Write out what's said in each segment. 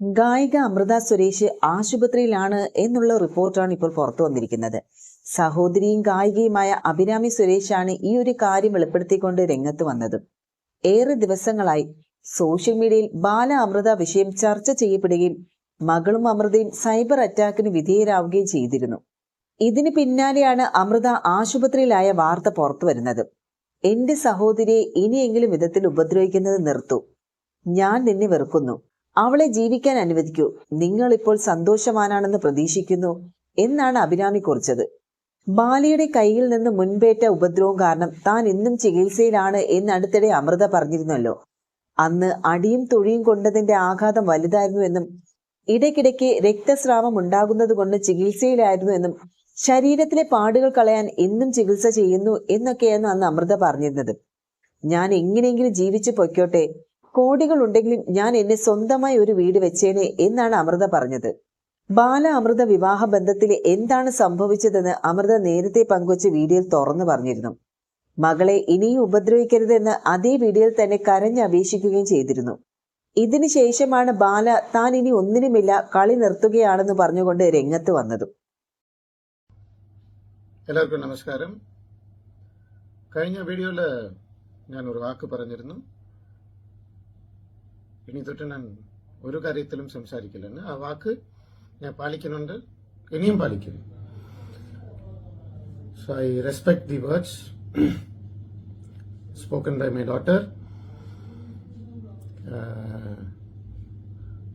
ഗായിക അമൃത സുരേഷ് ആശുപത്രിയിലാണ് എന്നുള്ള റിപ്പോർട്ടാണ് ഇപ്പോൾ പുറത്തു വന്നിരിക്കുന്നത്. സഹോദരിയും ഗായികയുമായ അഭിരാമി സുരേഷാണ് ഈ ഒരു കാര്യം വെളിപ്പെടുത്തിക്കൊണ്ട് രംഗത്ത് വന്നത്. ഏറെ ദിവസങ്ങളായി സോഷ്യൽ മീഡിയയിൽ ബാല അമൃത വിഷയം ചർച്ച ചെയ്യപ്പെടുകയും മകളും അമൃതയും സൈബർ അറ്റാക്കിന് വിധേയരാവുകയും ചെയ്തിരുന്നു. ഇതിന് പിന്നാലെയാണ് അമൃത ആശുപത്രിയിലായ വാർത്ത പുറത്തു വരുന്നത്. എന്റെ സഹോദരിയെ ഇനിയെങ്കിലും വിധത്തിൽ ഉപദ്രവിക്കുന്നത് നിർത്തൂ. ഞാൻ നിന്നെ വെറുക്കുന്നു. അവളെ ജീവിക്കാൻ അനുവദിക്കൂ. നിങ്ങൾ ഇപ്പോൾ സന്തോഷവാനാണെന്ന് പ്രതീക്ഷിക്കുന്നു എന്നാണ് അഭിരാമി കുറിച്ചത്. ബാലയുടെ കയ്യിൽ നിന്ന് മുൻപേറ്റ ഉപദ്രവം കാരണം താൻ ഇന്നും ചികിത്സയിലാണ് എന്ന് അടുത്തിടെ അമൃത പറഞ്ഞിരുന്നല്ലോ. അന്ന് അടിയും തൊഴിയും കൊണ്ടതിന്റെ ആഘാതം വലുതായിരുന്നു എന്നും ഇടയ്ക്കിടയ്ക്ക് രക്തസ്രാവം ഉണ്ടാകുന്നത് കൊണ്ട് ചികിത്സയിലായിരുന്നു എന്നും ശരീരത്തിലെ പാടുകൾ കളയാൻ ഇന്നും ചികിത്സ ചെയ്യുന്നു എന്നൊക്കെയാണ് അന്ന് അമൃത പറഞ്ഞിരുന്നത്. ഞാൻ എങ്ങനെയെങ്കിലും ജീവിച്ചു പൊയ്ക്കോട്ടെ, കോടികൾ ഉണ്ടെങ്കിലും ഞാൻ എന്നെ സ്വന്തമായി ഒരു വീട് വെച്ചേനെ എന്നാണ് അമൃത പറഞ്ഞത്. ബാല അമൃത വിവാഹ ബന്ധത്തിൽ എന്താണ് സംഭവിച്ചതെന്ന് അമൃത നേരത്തെ പങ്കുവച്ച വീഡിയോയിൽ തുറന്നു പറഞ്ഞിരുന്നു. മകളെ ഇനിയും ഉപദ്രവിക്കരുതെന്ന് അതേ വീഡിയോയിൽ തന്നെ കരഞ്ഞപേക്ഷിക്കുകയും ചെയ്തിരുന്നു. ഇതിനു ശേഷമാണ് ബാല താൻ ഇനി ഒന്നിനുമില്ല, കളി നിർത്തുകയാണെന്ന് പറഞ്ഞുകൊണ്ട് രംഗത്ത് വന്നതും. എല്ലാവർക്കും നമസ്കാരം. കഴിഞ്ഞ വീഡിയോയിൽ ഞാൻ ഒരു വാക്ക് പറഞ്ഞിരുന്നു, ഇനി തൊട്ട് ഞാൻ ഒരു കാര്യത്തിലും സംസാരിക്കില്ലെന്ന്. ആ വാക്ക് ഞാൻ പാലിക്കുന്നുണ്ട്, ഇനിയും പാലിക്കും. So I respect the words spoken by my daughter.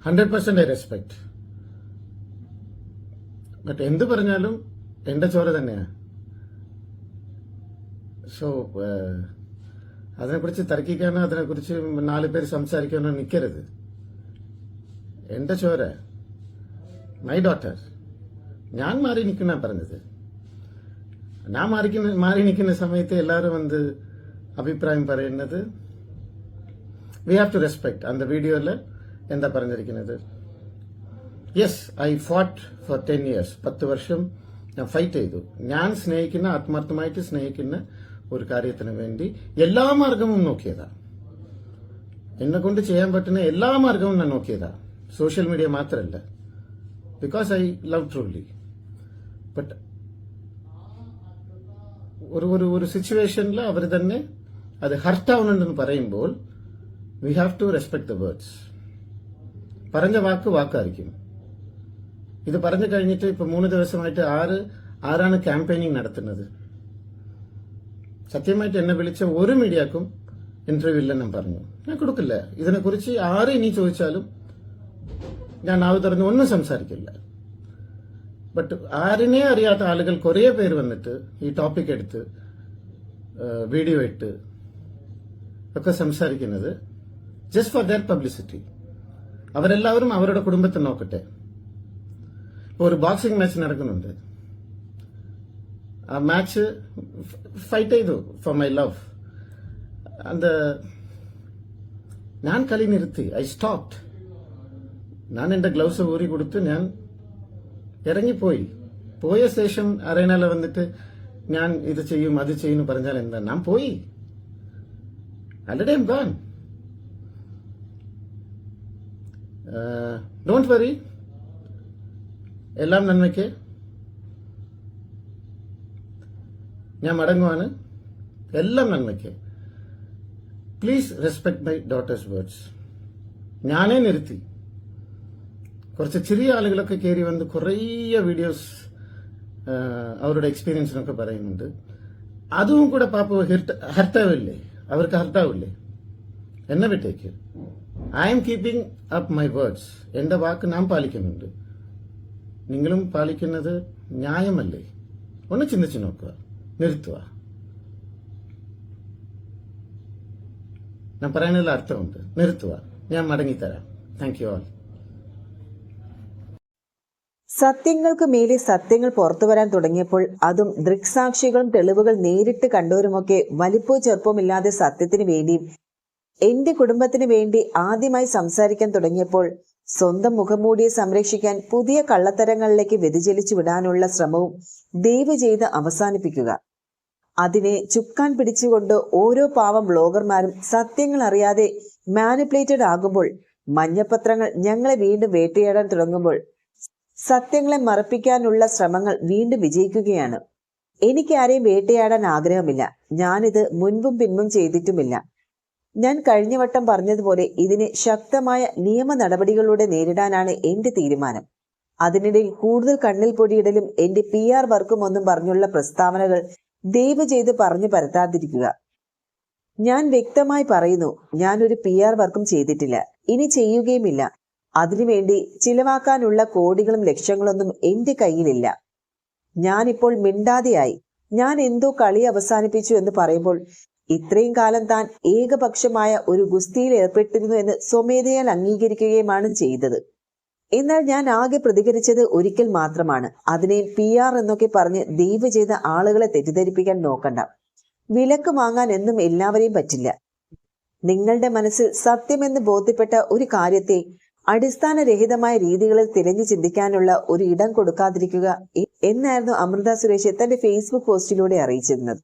100% I respect. But എന്ത് പറഞ്ഞാലും എന്റെ ചോര തന്നെയാണ്. സോ അതിനെക്കുറിച്ച് തർക്കിക്കാനോ അതിനെക്കുറിച്ച് 4 പേര് സംസാരിക്കാനോ നിൽക്കരുത്. എന്റെ ചോര, മൈ ഡോട്ടർ. ഞാൻ മാറി നിൽക്കുന്ന പറഞ്ഞത്. ഞാൻ മാറി നിൽക്കുന്ന സമയത്ത് എല്ലാവരും വന്ന് അഭിപ്രായം പറയുന്നത് വി ഹാവ് ടു റെസ്പെക്ട്. അന്ത വീഡിയോയിൽ എന്താ പറഞ്ഞിരിക്കുന്നത്? Yes, I fought four 10 years. 10 വർഷം ഞാൻ ഫൈറ്റ് ചെയ്തു. ഞാൻ സ്നേഹിക്കുന്ന, ആത്മാർത്ഥമായിട്ട് സ്നേഹിക്കുന്ന ഒരു കാര്യത്തിന് വേണ്ടി എല്ലാ മാർഗവും നോക്കിയതാ. എന്നെ കൊണ്ട് ചെയ്യാൻ പറ്റുന്ന എല്ലാ മാർഗവും ഞാൻ നോക്കിയതാ. സോഷ്യൽ മീഡിയ മാത്രമല്ല, because I love truly. But ഒരു സിറ്റുവേഷനിൽ അവർ തന്നെ അത് ഹർട്ടാവുന്നുണ്ടെന്ന് പറയുമ്പോൾ we have to respect the words. പറഞ്ഞ വാക്ക് വാക്കായിരിക്കും. ഇത് പറഞ്ഞു കഴിഞ്ഞിട്ട് ഇപ്പൊ 3 ദിവസമായിട്ട് ആരാണ് ക്യാമ്പയിനിങ് നടത്തുന്നത്? സത്യമായിട്ട് എന്നെ വിളിച്ച ഒരു മീഡിയക്കും ഇന്റർവ്യൂ ഇല്ലെന്നും പറഞ്ഞു. ഞാൻ കൊടുക്കില്ല. ഇതിനെക്കുറിച്ച് ആര് ഇനി ചോദിച്ചാലും ഞാൻ നാവ് തുറന്ന് ഒന്നും സംസാരിക്കില്ല. ബട്ട് ആരിനെ അറിയാത്ത ആളുകൾ കുറെ പേര് വന്നിട്ട് ഈ ടോപ്പിക് എടുത്ത് വീഡിയോ ഇട്ട് ഒക്കെ സംസാരിക്കുന്നത് ജസ്റ്റ് ഫോർ ദർ പബ്ലിസിറ്റി. അവരെല്ലാവരും അവരുടെ കുടുംബത്തെ നോക്കട്ടെ. ഇപ്പോൾ ഒരു ബോക്സിംഗ് മാച്ച് നടക്കുന്നുണ്ട്. ആ മാച്ച് ഫൈറ്റ് ചെയ്തു ഫോർ മൈ ലവ്. ഞാൻ കളി നിർത്തി. I stopped. ഞാൻ എന്റെ ഗ്ലൗസ് ഊരി കൊടുത്ത് ഞാൻ ഇറങ്ങിപ്പോയി. പോയ ശേഷം അറേനയിൽ വന്നിട്ട് ഞാൻ ഇത് ചെയ്യും അത് ചെയ്യുന്നു പറഞ്ഞാൽ എന്താ? ഞാൻ പോയി. Already I am gone. Don't worry. എല്ലാം നന്മയ്ക്ക്. ഞാൻ മടങ്ങുവാണ്. എല്ലാം നന്മയ്ക്ക്. Please respect my daughter's words. ഞാനേ നിർത്തി. കുറച്ച് ചെറിയ ആളുകളൊക്കെ കയറി വന്ന് കുറേ വീഡിയോസ് അവരുടെ എക്സ്പീരിയൻസിനൊക്കെ പറയുന്നുണ്ട്. അതും കൂടെ പാപ്പ ഹർട്ടാവില്ലേ? അവർക്ക് ഹർട്ടാവില്ലേ? എന്നെ വിട്ടേക്ക്. I M keeping up my words. എന്റെ വാക്ക് ഞാൻ പാലിക്കുന്നുണ്ട്. നിങ്ങളും പാലിക്കുന്നത് ന്യായമല്ലേ? ഒന്ന് ചിന്തിച്ചു നോക്കുക. നിർത്തുക. ഞാൻ പറയുന്നതിൽ അർത്ഥമുണ്ട്. നിർത്തുക. ഞാൻ മടങ്ങിത്തരാം. Thank you all. സത്യങ്ങൾക്ക് മേലെ സത്യങ്ങൾ പുറത്തു വരാൻ തുടങ്ങിയപ്പോൾ, അതും ദൃക്സാക്ഷികളും തെളിവുകൾ നേരിട്ട് കണ്ടവരുമൊക്കെ വലിപ്പോ ചെറുപ്പമില്ലാതെ സത്യത്തിന് വേണ്ടിയും എന്റെ കുടുംബത്തിന് വേണ്ടി ആദ്യമായി സംസാരിക്കാൻ തുടങ്ങിയപ്പോൾ, സ്വന്തം മുഖംമൂടിയെ സംരക്ഷിക്കാൻ പുതിയ കള്ളത്തരങ്ങളിലേക്ക് വ്യതിചലിച്ചു വിടാനുള്ള ശ്രമവും ദയവ് ചെയ്ത് അവസാനിപ്പിക്കുക. അതിനെ ചുക്കാൻ പിടിച്ചുകൊണ്ട് ഓരോ പാവം ബ്ലോഗർമാരും സത്യങ്ങൾ അറിയാതെ മാനിപ്പുലേറ്റഡ് ആകുമ്പോൾ മഞ്ഞപ്പത്രങ്ങൾ ഞങ്ങളെ വീണ്ടും വേട്ടയാടാൻ തുടങ്ങുമ്പോൾ സത്യങ്ങളെ മറപ്പിക്കാനുള്ള ശ്രമങ്ങൾ വീണ്ടും വിജയിക്കുകയാണ്. എനിക്ക് ആരെയും വേട്ടയാടാൻ ആഗ്രഹമില്ല. ഞാനിത് മുൻപും പിൻപും ചെയ്തിട്ടുമില്ല. ഞാൻ കഴിഞ്ഞ വട്ടം പറഞ്ഞതുപോലെ ഇതിനെ ശക്തമായ നിയമ നടപടികളിലൂടെ നേരിടാനാണ് എന്റെ തീരുമാനം. അതിനിടയിൽ കൂടുതൽ കണ്ണിൽ പൊടിയിടലും എന്റെ PR വർക്കും ഒന്നും പറഞ്ഞുള്ള പ്രസ്താവനകൾ ദയവ് ചെയ്ത് പറഞ്ഞു പരത്താതിരിക്കുക. ഞാൻ വ്യക്തമായി പറയുന്നു, ഞാനൊരു PR വർക്കും ചെയ്തിട്ടില്ല, ഇനി ചെയ്യുകയുമില്ല. അതിനുവേണ്ടി ചിലവാക്കാനുള്ള കോടികളും ലക്ഷങ്ങളൊന്നും എന്റെ കയ്യിലില്ല. ഞാനിപ്പോൾ മിണ്ടാതെയായി. ഞാൻ എന്തോ കളി അവസാനിപ്പിച്ചു എന്ന് പറയുമ്പോൾ ഇത്രയും കാലം താൻ ഏകപക്ഷമായ ഒരു ഗുസ്തിയിൽ ഏർപ്പെട്ടിരുന്നു എന്ന് സ്വമേധയാൽ അംഗീകരിക്കുകയുമാണ് ചെയ്തത്. എന്നാൽ ഞാൻ ആകെ പ്രതികരിച്ചത് ഒരിക്കൽ മാത്രമാണ്. അതിനെ PR എന്നൊക്കെ പറഞ്ഞ് ദയവ് ചെയ്ത ആളുകളെ തെറ്റിദ്ധരിപ്പിക്കാൻ നോക്കണ്ട. വിലക്ക് വാങ്ങാൻ എന്നും എല്ലാവരെയും പറ്റില്ല. നിങ്ങളുടെ മനസ്സിൽ സത്യമെന്ന് ബോധ്യപ്പെട്ട ഒരു കാര്യത്തെ അടിസ്ഥാനരഹിതമായ രീതികളിൽ തിരഞ്ഞു ചിന്തിക്കാനുള്ള ഒരു ഇടം കൊടുക്കാതിരിക്കുക എന്നായിരുന്നു അമൃത സുരേഷ് തന്റെ Facebook പോസ്റ്റിലൂടെ അറിയിച്ചിരുന്നത്.